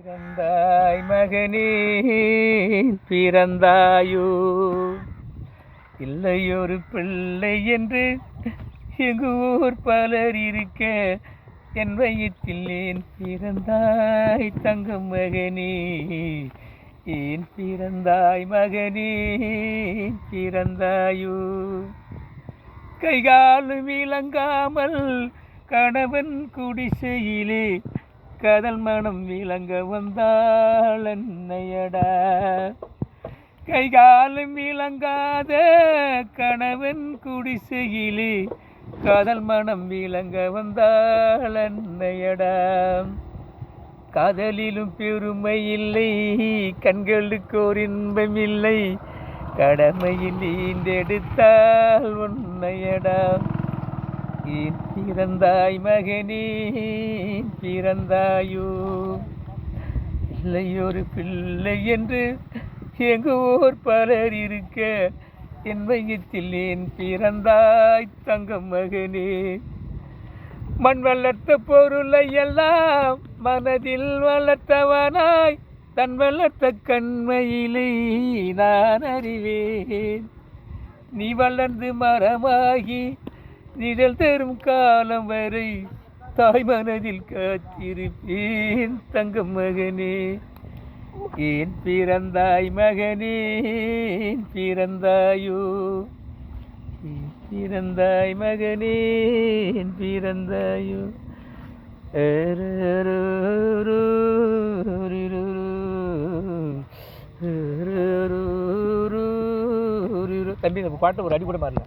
பிறந்தாய் மகனே பிறந்தாயோ, இல்லையொரு பிள்ளை என்று எங்கு ஊர் பலர் இருக்க, என் வயிற்றில் ஏன் பிறந்தாய் தங்கம் மகனே, ஏன் பிறந்தாய் மகனே பிறந்தாயோ. கைகாலும் விளங்காமல் கணவன் குடிசையிலே கதல் மனம் விளங்க வந்தாள் அன்னையடா. கைகாலும் விளங்காத கணவன் குடிசையிலே காதல் மனம் விளங்க வந்தாள் அன்னையடா. காதலிலும் பெருமை இல்லை, கண்களுக்கு ஒரு இன்பம் இல்லை, கடமையில் நீண்டெடுத்தால் உன்னையடா. ஏன் பிறந்தாய் மகனே பிறந்தாயோ, இல்லையொரு பிள்ளை என்று எங்கு ஊர் பலர் இருக்க, என் வயிற்றில் ஏன் பிறந்தாய் தங்கம் மகனே. மண் வளர்த்த பொருளை எல்லாம் மனதில் வளர்த்தவனாய், தன் வளர்த்த கண்மையிலே நான் அறிவேன். நீ வளர்ந்து மரமாகி நிழல் தரும் காலம் வரை தாய் மனதில் காத்திருப்பேன் தங்கம் மகனே. ஏன் பிறந்தாய் மகனே பிறந்தாயோ, ஏன் பிறந்தாய் மகனே பிறந்தாயோ. தம்பி, நம்ம பாட்டு ஒரு அடி கூட மாறல.